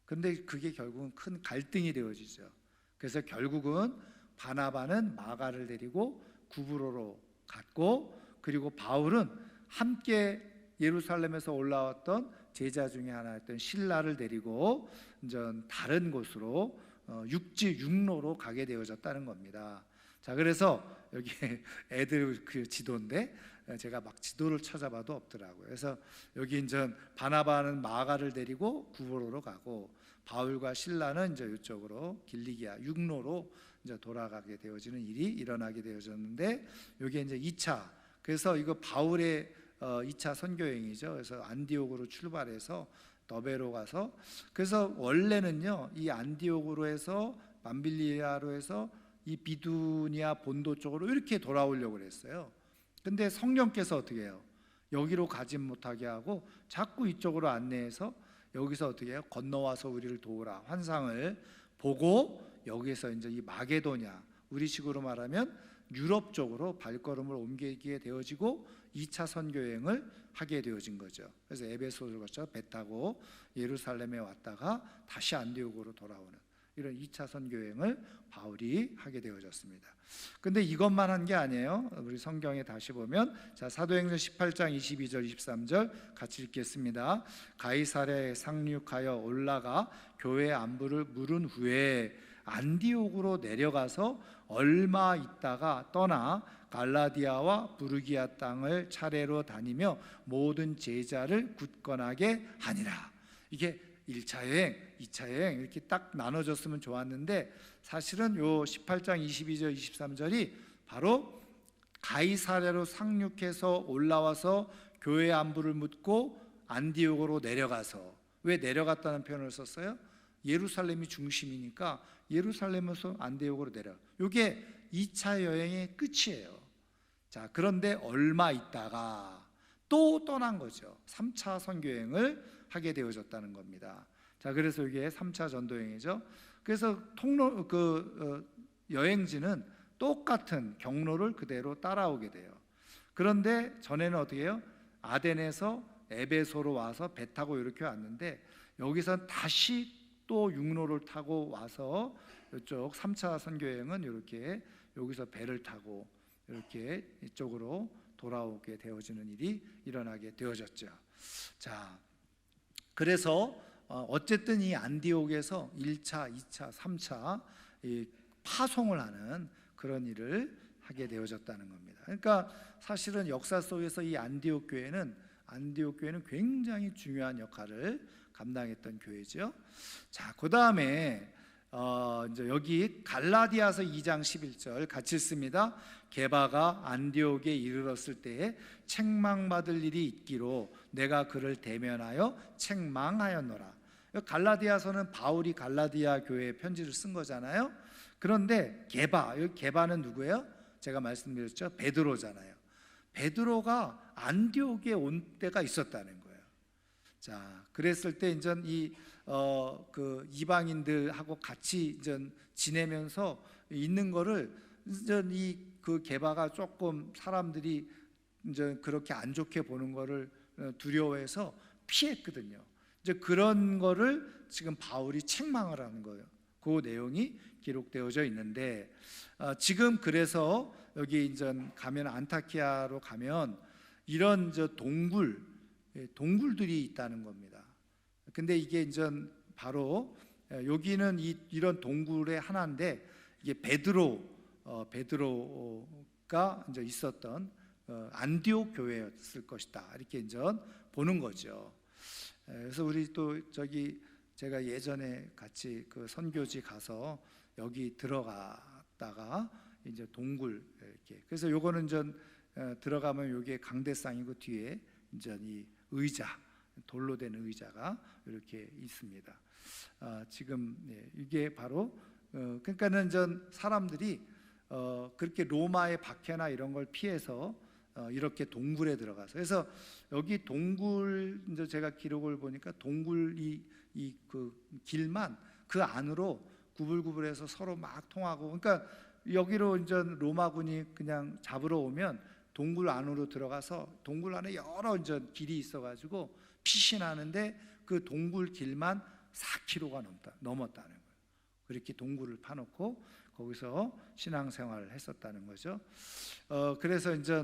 그런데 그게 결국은 큰 갈등이 되어지죠. 그래서 결국은 바나바는 마가를 데리고 구브로로 갔고, 그리고 바울은 함께 예루살렘에서 올라왔던 제자 중에 하나였던 실라를 데리고 이제 다른 곳으로 육로로 가게 되어졌다는 겁니다. 자, 그래서 여기 애들 그 지도인데 제가 막 지도를 찾아봐도 없더라고요. 그래서 여기 이제 바나바는 마가를 데리고 구브로로 가고, 바울과 실라는 이제 이쪽으로 길리기아 육로로 이제 돌아가게 되어지는 일이 일어나게 되어졌는데, 여기 이제 2차, 그래서 이거 바울의 2차 선교 여행이죠. 그래서 안디옥으로 출발해서 더베로 가서, 그래서 원래는요 이 안디옥으로 해서 밤빌리아로 해서 이 비두니아 본도 쪽으로 이렇게 돌아오려고 그랬어요. 근데 성령께서 어떻게 해요? 여기로 가지 못하게 하고 자꾸 이쪽으로 안내해서 여기서 어떻게 해요? 건너와서 우리를 도우라 환상을 보고, 여기서 이제 이 마게도냐, 우리식으로 말하면 유럽 쪽으로 발걸음을 옮기게 되어지고 2차 선교 여행을 하게 되어진 거죠. 그래서 에베소를 거쳐 배 타고 예루살렘에 왔다가 다시 안디옥으로 돌아오는 이런 2차 선교 여행을 바울이 하게 되어졌습니다. 근데 이것만 한 게 아니에요. 우리 성경에 다시 보면, 자, 사도행전 18장 22절 23절 같이 읽겠습니다. 가이사랴에 상륙하여 올라가 교회 안부를 물은 후에 안디옥으로 내려가서 얼마 있다가 떠나 갈라디아와 부르기아 땅을 차례로 다니며 모든 제자를 굳건하게 하니라. 이게 1차 여행, 2차 여행 이렇게 딱 나눠졌으면 좋았는데, 사실은 요 18장 22절 23절이 바로 가이사랴로 상륙해서 올라와서 교회 안부를 묻고 안디옥으로 내려가서, 왜 내려갔다는 표현을 썼어요? 예루살렘이 중심이니까 예루살렘에서 안디옥으로 내려. 이게 2차 여행의 끝이에요. 자, 그런데 얼마 있다가 또 떠난 거죠. 3차 선교 여행을 하게 되어졌다는 겁니다. 자, 그래서 이게 3차 전도 여행이죠. 그래서 여행지는 똑같은 경로를 그대로 따라오게 돼요. 그런데 전에는 어떻게 해요? 아덴에서 에베소로 와서 배 타고 이렇게 왔는데, 여기서 다시 또 육로를 타고 와서 이쪽 3차 선교 여행은 이렇게 여기서 배를 타고 이렇게 이쪽으로 돌아오게 되어지는 일이 일어나게 되어졌죠. 자, 그래서 어쨌든 이 안디옥에서 1차, 2차, 3차 파송을 하는 그런 일을 하게 되어졌다는 겁니다. 그러니까 사실은 역사 속에서 이 안디옥 교회는 굉장히 중요한 역할을 감당했던 교회죠. 자, 그 다음에 이제 여기 갈라디아서 2장 11절 같이 읽습니다. 게바가 안디옥에 이르렀을 때에 책망받을 일이 있기로 내가 그를 대면하여 책망하였노라. 갈라디아서는 바울이 갈라디아 교회에 편지를 쓴 거잖아요. 그런데 여기 게바는 누구예요? 제가 말씀드렸죠. 베드로잖아요. 베드로가 안디옥에 온 때가 있었다는 거예요. 자, 그랬을 때 이제 그 이방인들하고 같이 이제 지내면서 있는 거를 이제 그 게바가 조금 사람들이 이제 그렇게 안 좋게 보는 거를 두려워해서 피했거든요. 이제 그런 거를 지금 바울이 책망을 하는 거예요. 그 내용이 기록되어져 있는데, 지금 그래서 여기 이제 가면 안타키아로 가면 이런 동굴들이 있다는 겁니다. 근데 이게 이제 바로 여기는 이런 동굴의 하나인데, 이게 베드로가 이제 있었던 안디옥 교회였을 것이다, 이렇게 이제 보는 거죠. 그래서 우리 또 제가 예전에 같이 그 선교지 가서 여기 들어갔다가 이제 동굴 이렇게, 그래서 요거는 전 들어가면 요게 강대상이고 뒤에 이제 이 의자, 돌로 된 의자가 이렇게 있습니다. 지금 이게 바로 그러니까는 전 사람들이 그렇게 로마의 박해나 이런 걸 피해서 이렇게 동굴에 들어가서, 그래서 여기 동굴, 이제 제가 기록을 보니까 동굴 그 길만 그 안으로 구불구불해서 서로 막 통하고, 그러니까 여기로 이제 로마군이 그냥 잡으러 오면 동굴 안으로 들어가서 동굴 안에 여러 이제 길이 있어가지고 피신하는데 그 동굴 길만 4km가 넘었다는 거예요. 그렇게 동굴을 파놓고 거기서 신앙생활을 했었다는 거죠. 그래서 이제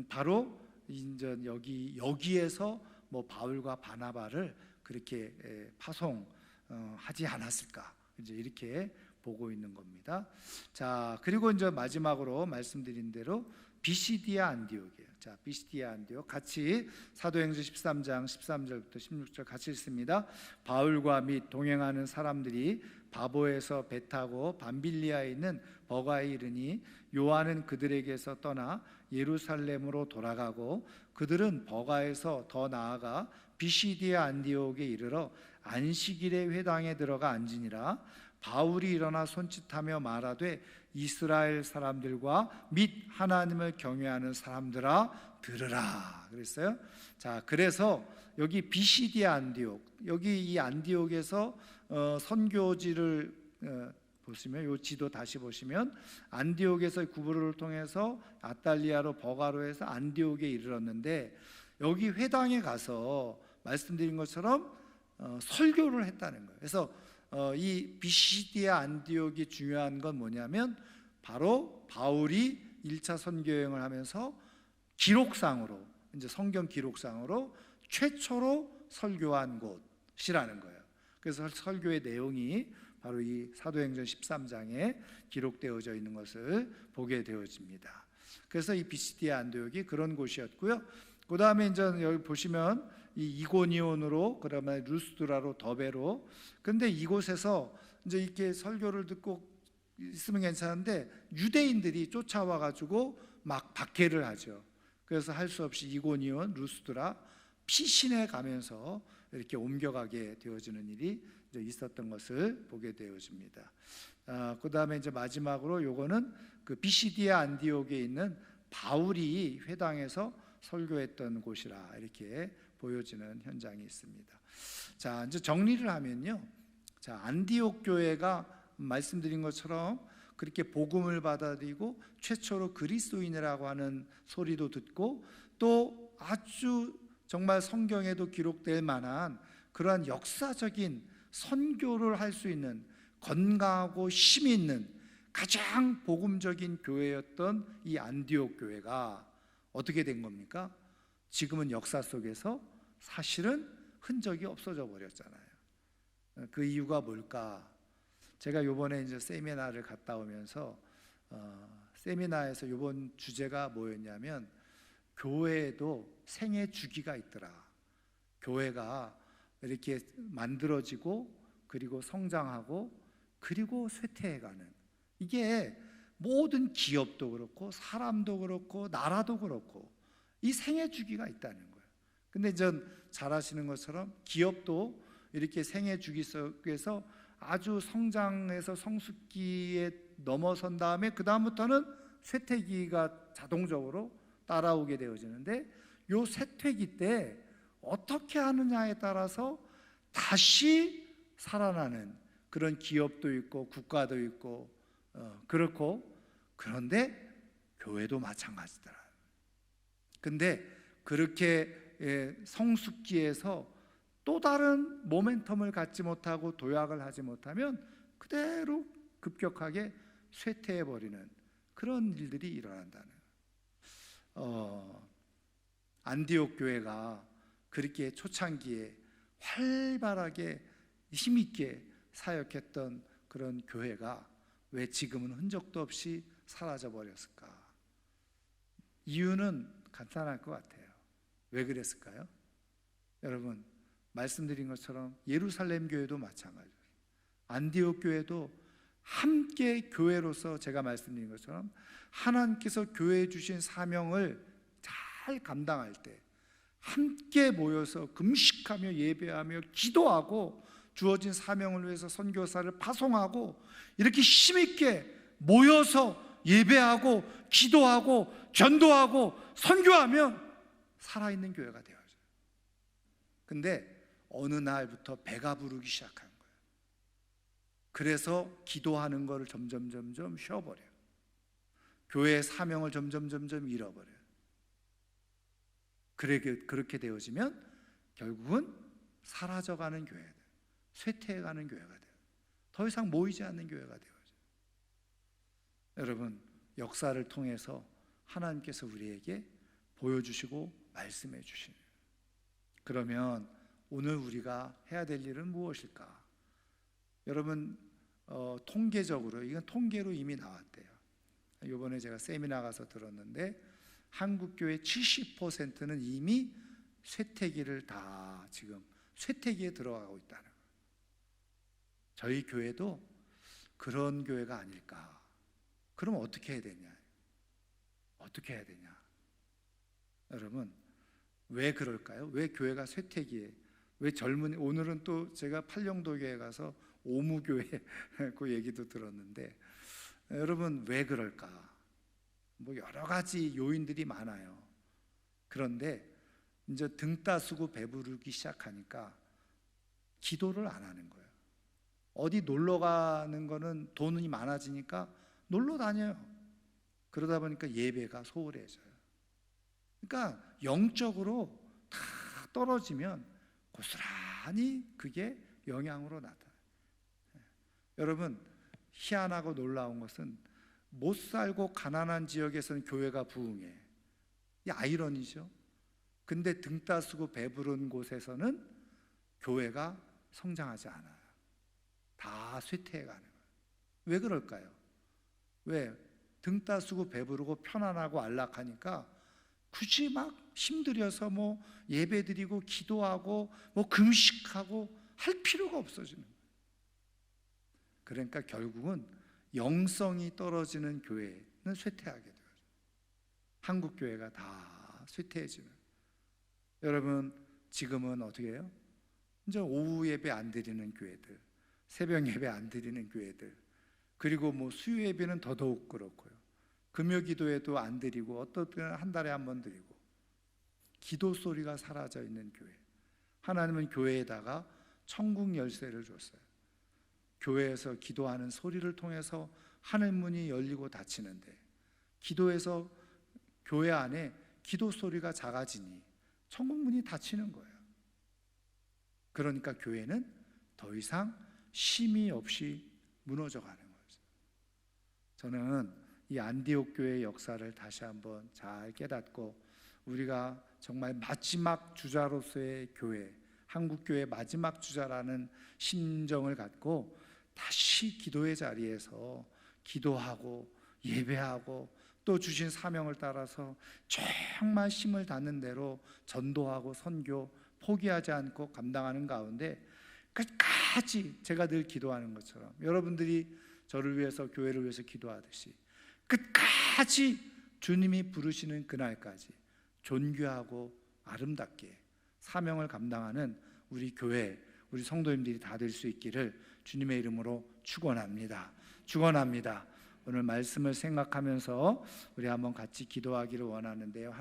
바로 이제 여기에서 뭐 바울과 바나바를 그렇게 파송하지 않았을까, 이제 이렇게 보고 있는 겁니다. 자, 그리고 이제 마지막으로 말씀드린 대로 비시디아 안디옥이에요. 자, 비시디아 안디옥 같이 사도행전 13장 13절부터 16절 같이 읽습니다. 바울과 및 동행하는 사람들이 바보에서 배 타고 밤빌리아에 있는 버가에 이르니 요한은 그들에게서 떠나 예루살렘으로 돌아가고, 그들은 버가에서 더 나아가 비시디아 안디옥에 이르러 안식일의 회당에 들어가 앉으니라. 바울이 일어나 손짓하며 말하되 이스라엘 사람들과 및 하나님을 경외하는 사람들아 들으라 그랬어요. 자, 그래서 여기 비시디아 안디옥, 여기 이 안디옥에서 선교지를 보시면, 이 지도 다시 보시면 안디옥에서 구브로를 통해서 아탈리아로 버가로 해서 안디옥에 이르렀는데, 여기 회당에 가서 말씀드린 것처럼 설교를 했다는 거예요. 그래서 이 비시디아 안디옥이 중요한 건 뭐냐면 바로 바울이 1차 선교 여행을 하면서 기록상으로, 이제 성경 기록상으로 최초로 설교한 곳이라는 거예요. 그래서 설교의 내용이 바로 이 사도행전 13장에 기록되어져 있는 것을 보게 되어집니다. 그래서 이 비시디아 안디옥이 그런 곳이었고요. 그 다음에 이제 여기 보시면 이 이고니온으로, 그다음에 루스드라로, 더베로. 근데 이곳에서 이제 이렇게 설교를 듣고 있으면 괜찮은데 유대인들이 쫓아와 가지고 막 박해를 하죠. 그래서 할 수 없이 이고니온, 루스드라 피신해 가면서 이렇게 옮겨가게 되어지는 일이 이제 있었던 것을 보게 되어집니다. 그 다음에 이제 마지막으로 요거는 그 비시디아 안디옥에 있는 바울이 회당에서 설교했던 곳이라 이렇게 보여지는 현장이 있습니다. 자, 이제 정리를 하면요. 자, 안디옥 교회가 말씀드린 것처럼 그렇게 복음을 받아들이고 최초로 그리스도인이라고 하는 소리도 듣고, 또 아주 정말 성경에도 기록될 만한 그러한 역사적인 선교를 할 수 있는 건강하고 힘이 있는 가장 복음적인 교회였던 이 안디옥 교회가 어떻게 된 겁니까? 지금은 역사 속에서 사실은 흔적이 없어져 버렸잖아요. 그 이유가 뭘까? 제가 요번에 이제 세미나를 갔다 오면서 세미나에서 이번 주제가 뭐였냐면, 교회에도 생애 주기가 있더라. 교회가 이렇게 만들어지고 그리고 성장하고 그리고 쇠퇴해가는, 이게 모든 기업도 그렇고 사람도 그렇고 나라도 그렇고 이 생애 주기가 있다는 거예요. 근데 전 잘 아시는 것처럼 기업도 이렇게 생애 주기 속에서 아주 성장해서 성숙기에 넘어선 다음에 그 다음부터는 쇠퇴기가 자동적으로 따라오게 되어지는데, 요 쇠퇴기 때 어떻게 하느냐에 따라서 다시 살아나는 그런 기업도 있고 국가도 있고 그렇고, 그런데 교회도 마찬가지더라. 근데 그렇게 성숙기에서 또 다른 모멘텀을 갖지 못하고 도약을 하지 못하면 그대로 급격하게 쇠퇴해버리는 그런 일들이 일어난다는 안디옥 교회가 그렇게 초창기에 활발하게 힘있게 사역했던 그런 교회가 왜 지금은 흔적도 없이 사라져 버렸을까? 이유는 간단할 것 같아요. 왜 그랬을까요? 여러분, 말씀드린 것처럼 예루살렘 교회도 마찬가지예요. 안디옥 교회도 함께 교회로서 제가 말씀드린 것처럼 하나님께서 교회에 주신 사명을 잘 감당할 때 함께 모여서 금식하며 예배하며 기도하고 주어진 사명을 위해서 선교사를 파송하고 이렇게 힘있게 모여서 예배하고 기도하고 전도하고 선교하면 살아있는 교회가 되어져요. 근데 어느 날부터 배가 부르기 시작한 거예요. 그래서 기도하는 거를 점점 쉬어버려요. 교회의 사명을 점점 잃어버려요. 그렇게 되어지면 결국은 사라져가는 교회가 돼요. 쇠퇴해가는 교회가 돼요. 더 이상 모이지 않는 교회가 되어져요. 여러분, 역사를 통해서 하나님께서 우리에게 보여주시고 말씀해 주시는, 그러면 오늘 우리가 해야 될 일은 무엇일까? 여러분, 통계적으로, 이건 통계로 이미 나왔대요. 이번에 제가 세미나 가서 들었는데 한국교회 70%는 이미 쇠퇴기를 다 지금 쇠퇴기에 들어가고 있다는 거예요. 저희 교회도 그런 교회가 아닐까? 그럼 어떻게 해야 되냐? 어떻게 해야 되냐? 여러분, 왜 그럴까요? 왜 교회가 쇠퇴기에, 왜 젊은이, 오늘은 또 제가 팔령도교회 가서 오무교회 그 얘기도 들었는데, 여러분 왜 그럴까? 뭐 여러 가지 요인들이 많아요. 그런데 이제 등 따스고 배부르기 시작하니까 기도를 안 하는 거예요. 어디 놀러 가는 거는 돈이 많아지니까 놀러 다녀요. 그러다 보니까 예배가 소홀해져요. 그러니까 영적으로 다 떨어지면 고스란히 그게 영향으로 나타나요. 여러분, 희한하고 놀라운 것은 못 살고 가난한 지역에서는 교회가 부흥해. 이 아이러니죠. 근데 등 따스고 배부른 곳에서는 교회가 성장하지 않아요. 다 쇠퇴해가는 거예요. 왜 그럴까요? 왜? 등 따스고 배부르고 편안하고 안락하니까 굳이 막 힘들여서 뭐 예배드리고 기도하고 뭐 금식하고 할 필요가 없어지는 거예요. 그러니까 결국은 영성이 떨어지는 교회는 쇠퇴하게 돼요. 한국 교회가 다 쇠퇴해지는. 여러분, 지금은 어떻게 해요? 이제 오후 예배 안 드리는 교회들, 새벽 예배 안 드리는 교회들, 그리고 뭐 수요 예배는 더더욱 그렇고요. 금요 기도회도 안 드리고 어떤 때는 한 달에 한 번 드리고, 기도 소리가 사라져 있는 교회. 하나님은 교회에다가 천국 열쇠를 줬어요. 교회에서 기도하는 소리를 통해서 하늘 문이 열리고 닫히는데, 기도에서 교회 안에 기도 소리가 작아지니 천국 문이 닫히는 거예요. 그러니까 교회는 더 이상 쉼이 없이 무너져가는 거죠. 저는 이 안디옥 교회의 역사를 다시 한번 잘 깨닫고, 우리가 정말 마지막 주자로서의 교회, 한국 교회의 마지막 주자라는 심정을 갖고 다시 기도의 자리에서 기도하고 예배하고 또 주신 사명을 따라서 정말 힘을 닿는 대로 전도하고 선교 포기하지 않고 감당하는 가운데 끝까지, 제가 늘 기도하는 것처럼 여러분들이 저를 위해서, 교회를 위해서 기도하듯이 끝까지 주님이 부르시는 그날까지 존귀하고 아름답게 사명을 감당하는 우리 교회, 우리 성도님들이 다 될 수 있기를 주님의 이름으로 축원합니다. 축원합니다. 오늘 말씀을 생각하면서 우리 한번 같이 기도하기를 원하는데요.